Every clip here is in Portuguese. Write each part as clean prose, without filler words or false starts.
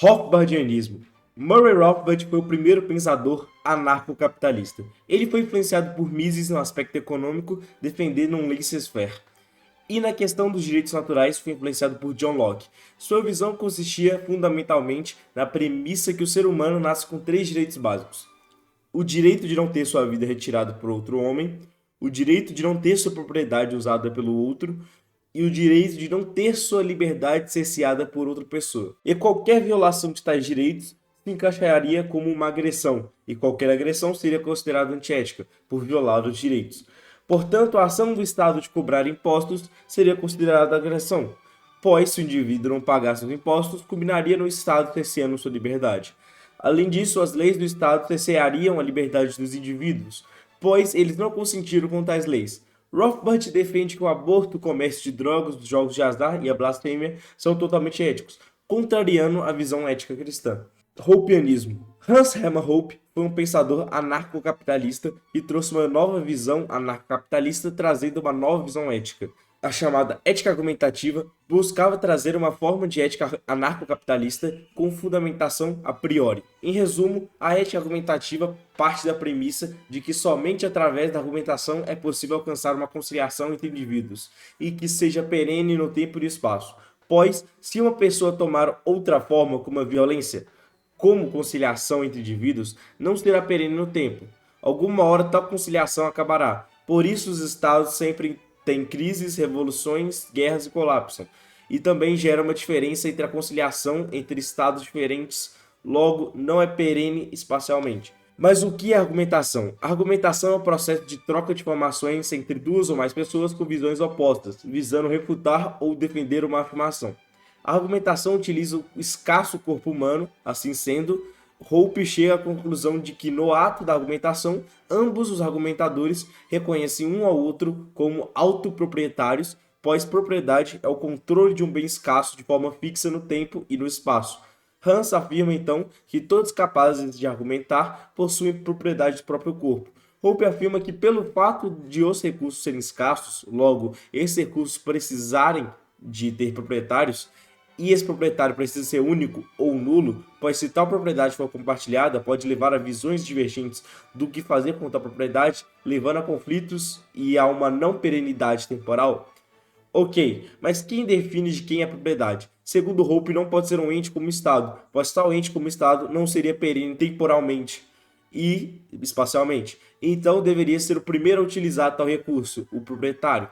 Rothbardianismo. Murray Rothbard foi o primeiro pensador anarcocapitalista. Ele foi influenciado por Mises no aspecto econômico, defendendo um laissez-faire. E na questão dos direitos naturais foi influenciado por John Locke. Sua visão consistia fundamentalmente na premissa que o ser humano nasce com três direitos básicos: o direito de não ter sua vida retirada por outro homem, o direito de não ter sua propriedade usada pelo outro e o direito de não ter sua liberdade cerceada por outra pessoa. E qualquer violação de tais direitos se encaixaria como uma agressão, e qualquer agressão seria considerada antiética, por violar os direitos. Portanto, a ação do Estado de cobrar impostos seria considerada agressão, pois se o indivíduo não pagasse os impostos, culminaria no Estado cerceando sua liberdade. Além disso, as leis do Estado cerceariam a liberdade dos indivíduos, pois eles não consentiram com tais leis. Rothbard defende que o aborto, o comércio de drogas, os jogos de azar e a blasfêmia são totalmente éticos, contrariando a visão ética cristã. Hopianismo. Hans Hermann Hoppe foi um pensador anarcocapitalista e trouxe uma nova visão anarcocapitalista, trazendo uma nova visão ética. A chamada ética argumentativa buscava trazer uma forma de ética anarcocapitalista com fundamentação a priori. Em resumo, a ética argumentativa parte da premissa de que somente através da argumentação é possível alcançar uma conciliação entre indivíduos e que seja perene no tempo e no espaço. Pois, se uma pessoa tomar outra forma, como a violência, como conciliação entre indivíduos, não será perene no tempo. Alguma hora tal conciliação acabará. Por isso os estados sempre têm crises, revoluções, guerras e colapsam. E também gera uma diferença entre a conciliação entre estados diferentes, logo não é perene espacialmente. Mas o que é argumentação? A argumentação é o processo de troca de informações entre duas ou mais pessoas com visões opostas, visando refutar ou defender uma afirmação. A argumentação utiliza o escasso corpo humano, assim sendo, Hoppe chega à conclusão de que no ato da argumentação, ambos os argumentadores reconhecem um ao outro como autoproprietários, pois propriedade é o controle de um bem escasso de forma fixa no tempo e no espaço. Hans afirma então que todos capazes de argumentar possuem propriedade do próprio corpo. Hoppe afirma que pelo fato de os recursos serem escassos, logo, esses recursos precisarem de ter proprietários, e esse proprietário precisa ser único ou nulo, pois se tal propriedade for compartilhada, pode levar a visões divergentes do que fazer com tal propriedade, levando a conflitos e a uma não perenidade temporal. Ok, mas quem define de quem é a propriedade? Segundo Hoppe, não pode ser um ente como o Estado, pois tal ente como o Estado não seria perene temporalmente e espacialmente. Então deveria ser o primeiro a utilizar tal recurso, o proprietário,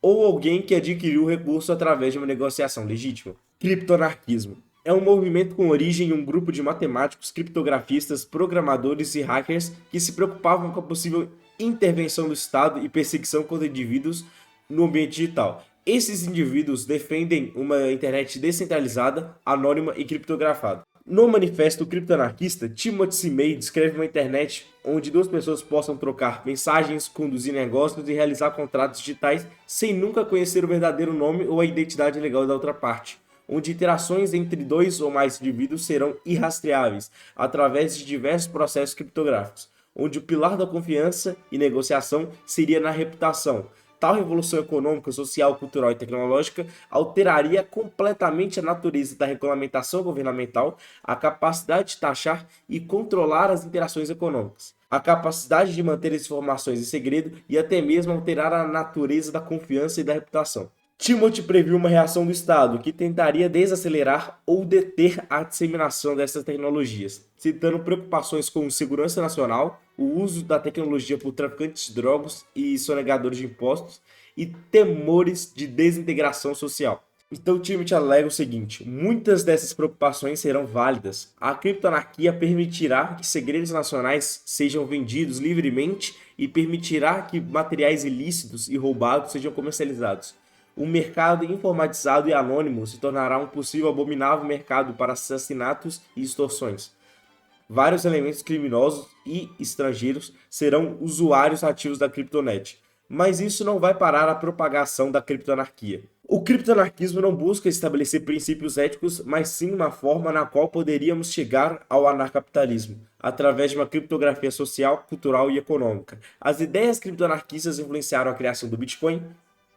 ou alguém que adquiriu o recurso através de uma negociação legítima. Criptoanarquismo. É um movimento com origem em um grupo de matemáticos, criptografistas, programadores e hackers que se preocupavam com a possível intervenção do Estado e perseguição contra indivíduos no ambiente digital. Esses indivíduos defendem uma internet descentralizada, anônima e criptografada. No manifesto criptoanarquista, Timothy May descreve uma internet onde duas pessoas possam trocar mensagens, conduzir negócios e realizar contratos digitais sem nunca conhecer o verdadeiro nome ou a identidade legal da outra parte, onde interações entre dois ou mais indivíduos serão irrastreáveis através de diversos processos criptográficos, onde o pilar da confiança e negociação seria na reputação. Tal revolução econômica, social, cultural e tecnológica alteraria completamente a natureza da regulamentação governamental, a capacidade de taxar e controlar as interações econômicas, a capacidade de manter as informações em segredo e até mesmo alterar a natureza da confiança e da reputação. Timothy previu uma reação do Estado que tentaria desacelerar ou deter a disseminação dessas tecnologias, citando preocupações com segurança nacional, o uso da tecnologia por traficantes de drogas e sonegadores de impostos e temores de desintegração social. Então Timothy alega o seguinte: muitas dessas preocupações serão válidas. A criptoanarquia permitirá que segredos nacionais sejam vendidos livremente e permitirá que materiais ilícitos e roubados sejam comercializados. O mercado informatizado e anônimo se tornará um possível abominável mercado para assassinatos e extorsões. Vários elementos criminosos e estrangeiros serão usuários ativos da criptonet. Mas isso não vai parar a propagação da criptoanarquia. O criptoanarquismo não busca estabelecer princípios éticos, mas sim uma forma na qual poderíamos chegar ao anarcapitalismo, através de uma criptografia social, cultural e econômica. As ideias criptoanarquistas influenciaram a criação do Bitcoin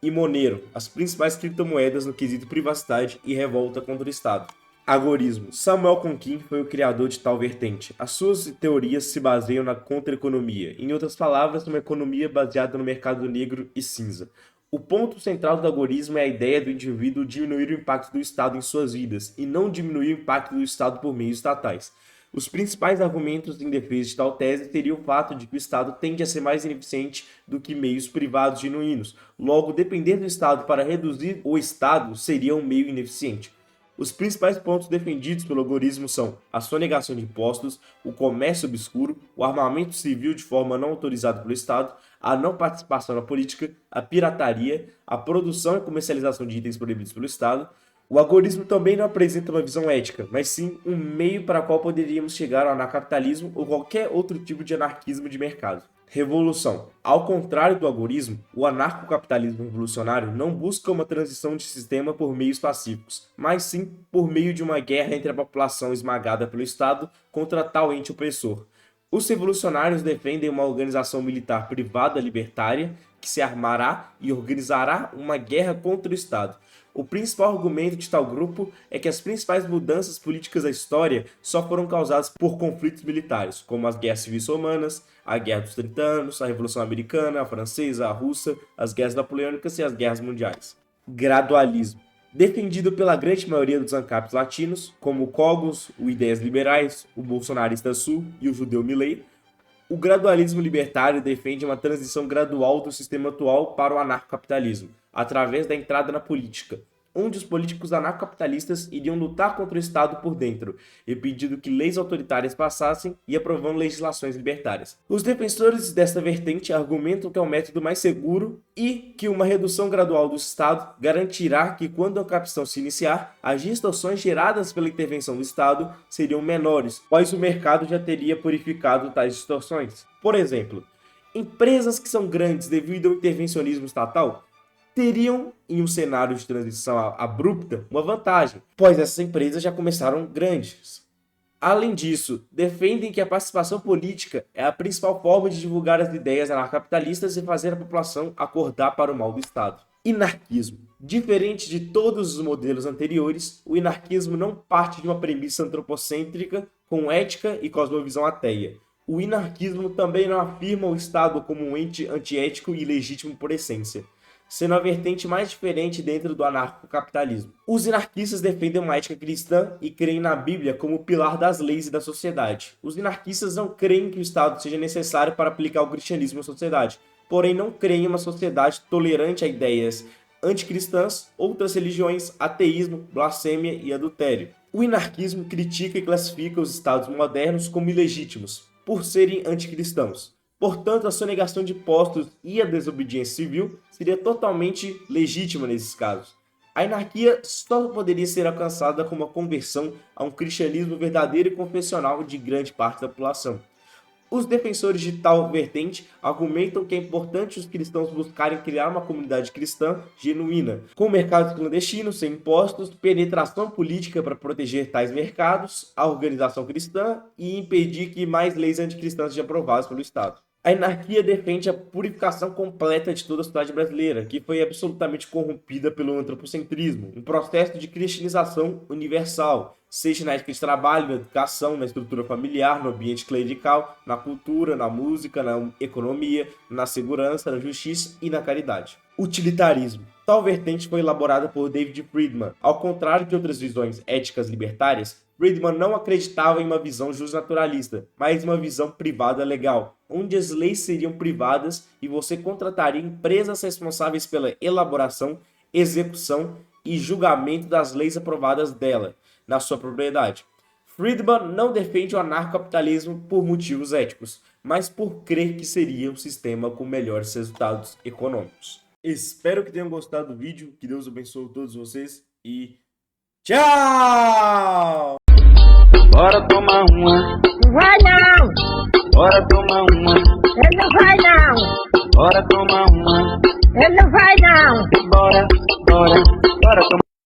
e Monero, as principais criptomoedas no quesito privacidade e revolta contra o Estado. Agorismo. Samuel Conquin foi o criador de tal vertente. As suas teorias se baseiam na contra-economia. Em outras palavras, uma economia baseada no mercado negro e cinza. O ponto central do agorismo é a ideia do indivíduo diminuir o impacto do Estado em suas vidas e não diminuir o impacto do Estado por meios estatais. Os principais argumentos em defesa de tal tese seriam o fato de que o Estado tende a ser mais ineficiente do que meios privados genuínos. Logo, depender do Estado para reduzir o Estado seria um meio ineficiente. Os principais pontos defendidos pelo agorismo são a sonegação de impostos, o comércio obscuro, o armamento civil de forma não autorizada pelo Estado, a não participação na política, a pirataria, a produção e comercialização de itens proibidos pelo Estado. O agorismo também não apresenta uma visão ética, mas sim um meio para o qual poderíamos chegar ao anarcapitalismo ou qualquer outro tipo de anarquismo de mercado. Revolução. Ao contrário do agorismo, o anarcocapitalismo revolucionário não busca uma transição de sistema por meios pacíficos, mas sim por meio de uma guerra entre a população esmagada pelo Estado contra tal ente opressor. Os revolucionários defendem uma organização militar privada libertária que se armará e organizará uma guerra contra o Estado. O principal argumento de tal grupo é que as principais mudanças políticas da história só foram causadas por conflitos militares, como as guerras civis romanas, a Guerra dos 30 Anos, a Revolução Americana, a Francesa, a Russa, as guerras napoleônicas e as guerras mundiais. Gradualismo. Defendido pela grande maioria dos ANCAPs latinos, como o Cogos, o Ideias Liberais, o Bolsonarista Sul e o Judeu Milei, o gradualismo libertário defende uma transição gradual do sistema atual para o anarcocapitalismo, através da entrada na política, onde os políticos anarcocapitalistas iriam lutar contra o Estado por dentro, impedindo que leis autoritárias passassem e aprovando legislações libertárias. Os defensores desta vertente argumentam que é o método mais seguro e que uma redução gradual do Estado garantirá que, quando a captação se iniciar, as distorções geradas pela intervenção do Estado seriam menores, pois o mercado já teria purificado tais distorções. Por exemplo, empresas que são grandes devido ao intervencionismo estatal teriam, em um cenário de transição abrupta, uma vantagem, pois essas empresas já começaram grandes. Além disso, defendem que a participação política é a principal forma de divulgar as ideias anarcapitalistas e fazer a população acordar para o mal do Estado. Inarquismo. Diferente de todos os modelos anteriores, o inarquismo não parte de uma premissa antropocêntrica com ética e cosmovisão ateia. O inarquismo também não afirma o Estado como um ente antiético e ilegítimo por essência, sendo a vertente mais diferente dentro do anarcocapitalismo. Os anarquistas defendem uma ética cristã e creem na Bíblia como pilar das leis e da sociedade. Os anarquistas não creem que o Estado seja necessário para aplicar o cristianismo à sociedade, porém não creem em uma sociedade tolerante a ideias anticristãs, outras religiões, ateísmo, blasfêmia e adultério. O anarquismo critica e classifica os Estados modernos como ilegítimos, por serem anticristãos. Portanto, a sonegação de impostos e a desobediência civil seria totalmente legítima nesses casos. A anarquia só poderia ser alcançada com uma conversão a um cristianismo verdadeiro e confessional de grande parte da população. Os defensores de tal vertente argumentam que é importante os cristãos buscarem criar uma comunidade cristã genuína, com mercados clandestinos, sem impostos, penetração política para proteger tais mercados, a organização cristã e impedir que mais leis anticristãs sejam aprovadas pelo Estado. A anarquia defende a purificação completa de toda a sociedade brasileira, que foi absolutamente corrompida pelo antropocentrismo, um processo de cristianização universal, seja na ética de trabalho, na educação, na estrutura familiar, no ambiente clerical, na cultura, na música, na economia, na segurança, na justiça e na caridade. Utilitarismo. Tal vertente foi elaborada por David Friedman. Ao contrário de outras visões éticas libertárias, Friedman não acreditava em uma visão justnaturalista, mas uma visão privada legal, onde as leis seriam privadas e você contrataria empresas responsáveis pela elaboração, execução e julgamento das leis aprovadas dela, na sua propriedade. Friedman não defende o anarcocapitalismo por motivos éticos, mas por crer que seria um sistema com melhores resultados econômicos. Espero que tenham gostado do vídeo, que Deus abençoe todos vocês e tchau! Bora tomar uma. Não vai não! Bora tomar uma. Ele não vai não! Bora tomar uma. Ele não vai não! Bora.